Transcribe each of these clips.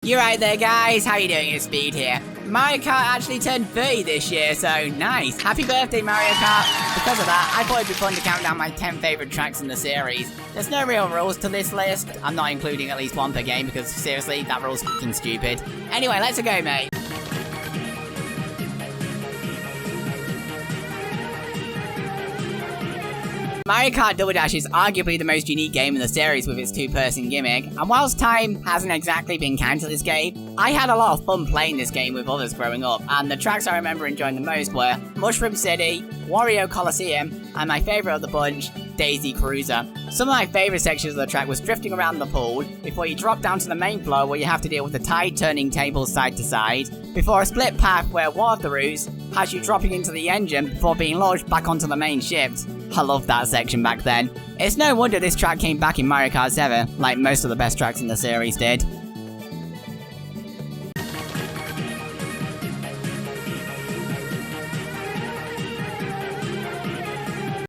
You're right there, guys. How you doing? It's Speed here. Mario Kart actually turned 30 this year, so nice. Happy birthday, Mario Kart. Because of that, I thought it'd be fun to count down my 10 favorite tracks in the series. There's no real rules to this list. I'm not including at least one per game because, seriously, that rule's fucking stupid. Anyway, let's go, mate. Mario Kart Double Dash is arguably the most unique game in the series with its two-person gimmick, and whilst time hasn't exactly been kind to this game, I had a lot of fun playing this game with others growing up, and the tracks I remember enjoying the most were Mushroom City, Wario Coliseum, and my favourite of the bunch, Daisy Cruiser. Some of my favourite sections of the track was drifting around the pool, before you drop down to the main floor where you have to deal with the tide turning tables side to side, before a split path where one of the routes has you dropping into the engine before being launched back onto the main shift. I loved that section back then. It's no wonder this track came back in Mario Kart 7, like most of the best tracks in the series did.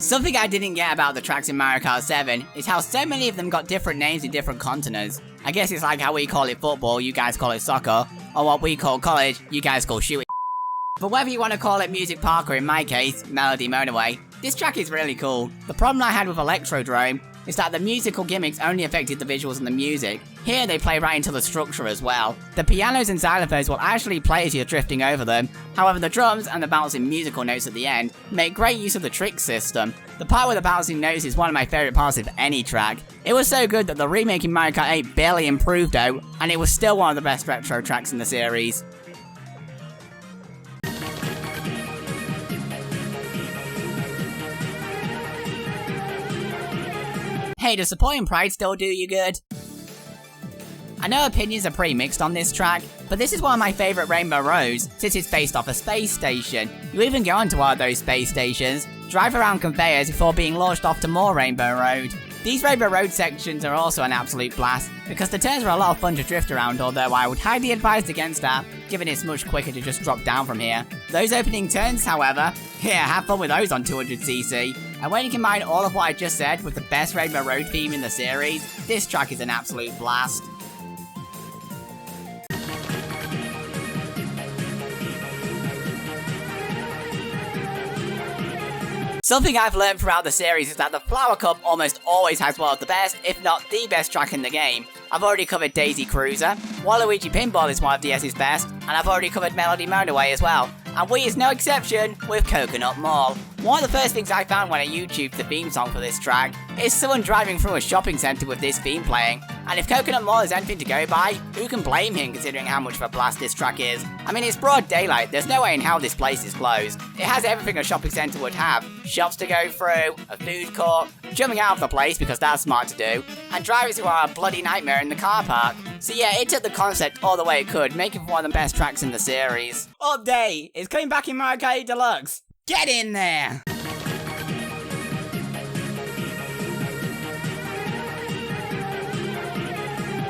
Something I didn't get about the tracks in Mario Kart 7 is how so many of them got different names in different continents. I guess it's like how we call it football, you guys call it soccer, or what we call college, you guys call shooting. But whether you want to call it Music Park or in my case, Melody Motorway, this track is really cool. The problem I had with Electrodrome is that the musical gimmicks only affected the visuals and the music. Here they play right into the structure as well. The pianos and xylophones will actually play as you're drifting over them. However, the drums and the bouncing musical notes at the end make great use of the trick system. The part with the bouncing notes is one of my favourite parts of any track. It was so good that the remake in Mario Kart 8 barely improved out, and it was still one of the best retro tracks in the series. Hey, does supporting Pride still do you good? I know opinions are pretty mixed on this track, but this is one of my favourite Rainbow Roads, since it's based off a space station. You even go onto one of those space stations, drive around conveyors before being launched off to more Rainbow Road. These Rainbow Road sections are also an absolute blast, because the turns are a lot of fun to drift around, although I would highly advise against that, given it's much quicker to just drop down from here. Those opening turns, however, have fun with those on 200cc. And when you combine all of what I just said with the best Rainbow Road theme in the series, this track is an absolute blast. Something I've learned throughout the series is that the Flower Cup almost always has one of the best, if not the best track in the game. I've already covered Daisy Cruiser, Waluigi Pinball is one of DS's best, and I've already covered Melody Motorway as well. And Wii is no exception with Coconut Mall. One of the first things I found when I YouTubed the theme song for this track is someone driving through a shopping centre with this theme playing. And if Coconut Mall is anything to go by, who can blame him considering how much of a blast this track is? I mean, it's broad daylight, there's no way in hell this place is closed. It has everything a shopping centre would have. Shops to go through, a food court, jumping out of the place because that's smart to do, and drivers who are a bloody nightmare in the car park. So yeah, it took the concept all the way it could, making for one of the best tracks in the series. All day, it's coming back in Mario Kart 8 Deluxe. Get in there!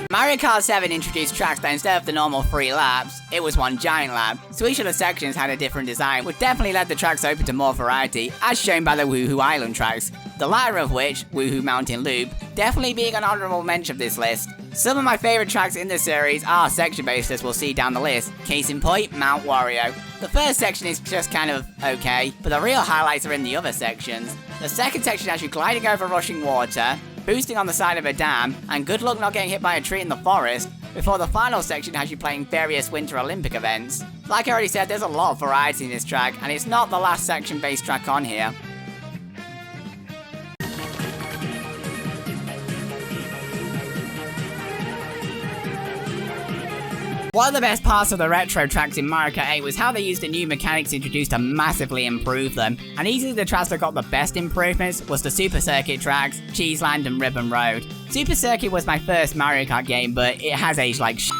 Mario Kart 7 introduced tracks that instead of the normal 3 laps, it was one giant lap, so each of the sections had a different design, which definitely led the tracks open to more variety, as shown by the Woohoo Island tracks, the latter of which, Woohoo Mountain Loop, definitely being an honourable mention of this list. Some of my favourite tracks in this series are section-based, as we'll see down the list, case in point, Mount Wario. The first section is just kind of okay, but the real highlights are in the other sections. The second section has you gliding over rushing water, boosting on the side of a dam, and good luck not getting hit by a tree in the forest, before the final section has you playing various Winter Olympic events. Like I already said, there's a lot of variety in this track, and it's not the last section-based track on here. One of the best parts of the retro tracks in Mario Kart 8 was how they used the new mechanics introduced to massively improve them, and easily the tracks that got the best improvements was the Super Circuit tracks, Cheeseland and Ribbon Road. Super Circuit was my first Mario Kart game, but it has aged like shit.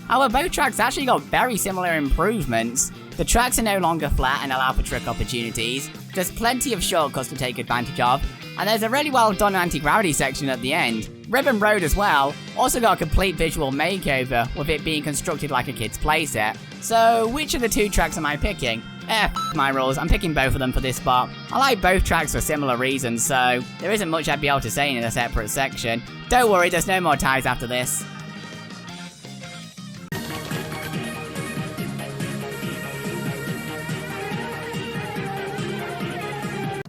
However, both tracks actually got very similar improvements. The tracks are no longer flat and allow for trick opportunities, there's plenty of shortcuts to take advantage of, and there's a really well done anti-gravity section at the end. Ribbon Road as well also got a complete visual makeover, with it being constructed like a kid's playset. So which of the two tracks am I picking? F my rules, I'm picking both of them for this spot. I like both tracks for similar reasons, so there isn't much I'd be able to say in a separate section. Don't worry, there's no more ties after this.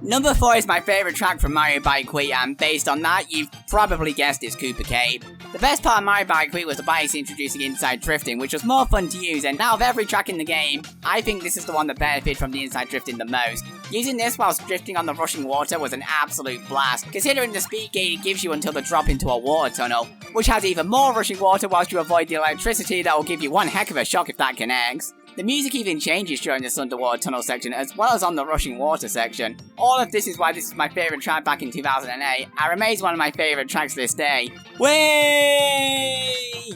Number 4 is my favourite track from Mario Bike Wii, and based on that, you've probably guessed it's Koopa Cape. The best part of Mario Bike Wii was the bikes introducing inside drifting, which was more fun to use, and out of every track in the game, I think this is the one that benefited from the inside drifting the most. Using this whilst drifting on the rushing water was an absolute blast, considering the speed gate it gives you until the drop into a water tunnel, which has even more rushing water whilst you avoid the electricity that will give you one heck of a shock if that connects. The music even changes during this underwater tunnel section as well as on the rushing water section. All of this is why this is my favourite track back in 2008 and remains one of my favourite tracks to this day. Whee!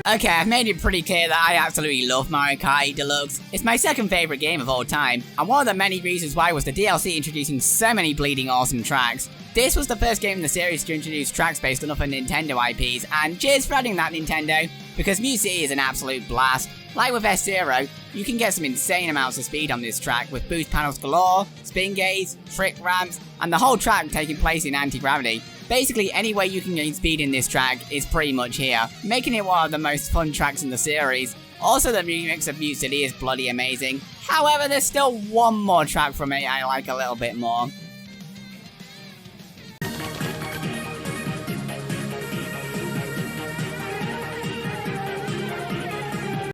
Okay, I've made it pretty clear that I absolutely love Mario Kart 8 Deluxe. It's my second favourite game of all time, and one of the many reasons why was the DLC introducing so many bleeding awesome tracks. This was the first game in the series to introduce tracks based on other Nintendo IPs, and cheers for adding that, Nintendo, because Mute City is an absolute blast. Like with S-Zero, you can get some insane amounts of speed on this track with boost panels galore, spin gates, trick ramps, and the whole track taking place in anti-gravity. Basically, any way you can gain speed in this track is pretty much here, making it one of the most fun tracks in the series. Also, the remix of Mute City is bloody amazing. However, there's still one more track from it I like a little bit more.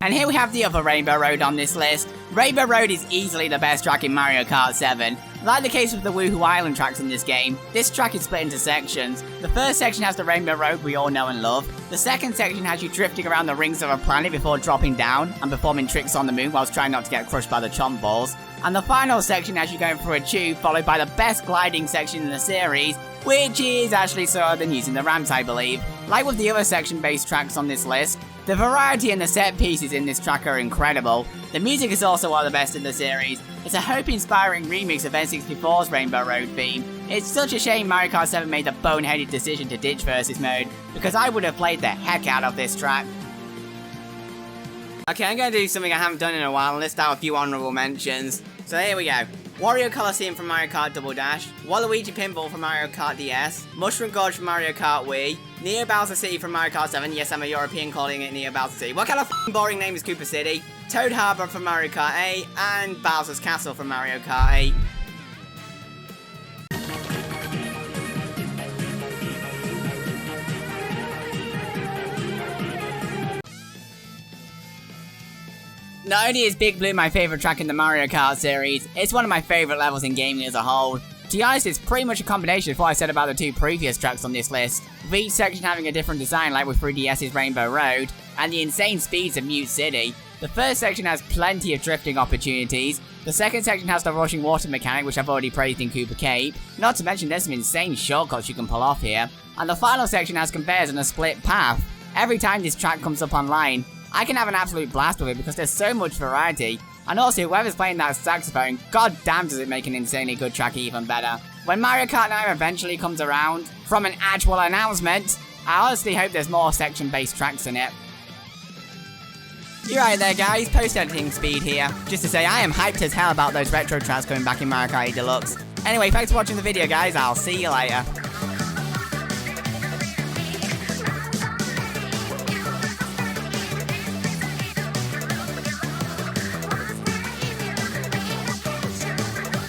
And here we have the other Rainbow Road on this list. Rainbow Road is easily the best track in Mario Kart 7. Like the case with the Woohoo Island tracks in this game, this track is split into sections. The first section has the Rainbow Road we all know and love. The second section has you drifting around the rings of a planet before dropping down and performing tricks on the moon whilst trying not to get crushed by the chomp balls. And the final section has you going through a tube, followed by the best gliding section in the series, which is actually slower than using the ramps, I believe. Like with the other section-based tracks on this list, the variety and the set pieces in this track are incredible. The music is also one of the best in the series. It's a hope-inspiring remix of N64's Rainbow Road theme. It's such a shame Mario Kart 7 made the boneheaded decision to ditch Versus mode, because I would have played the heck out of this track. Okay, I'm going to do something I haven't done in a while and list out a few honourable mentions. So here we go. Wario Coliseum from Mario Kart Double Dash, Waluigi Pinball from Mario Kart DS, Mushroom Gorge from Mario Kart Wii, Neo Bowser City from Mario Kart 7, yes I'm a European calling it Neo Bowser City, what kind of boring name is Koopa City, Toad Harbor from Mario Kart 8, and Bowser's Castle from Mario Kart 8. Not only is Big Blue my favourite track in the Mario Kart series, it's one of my favourite levels in gaming as a whole. To be honest, it's pretty much a combination of what I said about the two previous tracks on this list, with each section having a different design like with 3DS's Rainbow Road, and the insane speeds of Mute City. The first section has plenty of drifting opportunities, the second section has the rushing water mechanic which I've already praised in Koopa Cape, not to mention there's some insane shortcuts you can pull off here, and the final section has conveyors and a split path. Every time this track comes up online, I can have an absolute blast with it because there's so much variety. And also, whoever's playing that saxophone, god damn does it make an insanely good track even better. When Mario Kart 9 eventually comes around, from an actual announcement, I honestly hope there's more section-based tracks in it. You're right there guys, post-editing speed here. Just to say, I am hyped as hell about those retro tracks coming back in Mario Kart 8 Deluxe. Anyway, thanks for watching the video guys, I'll see you later.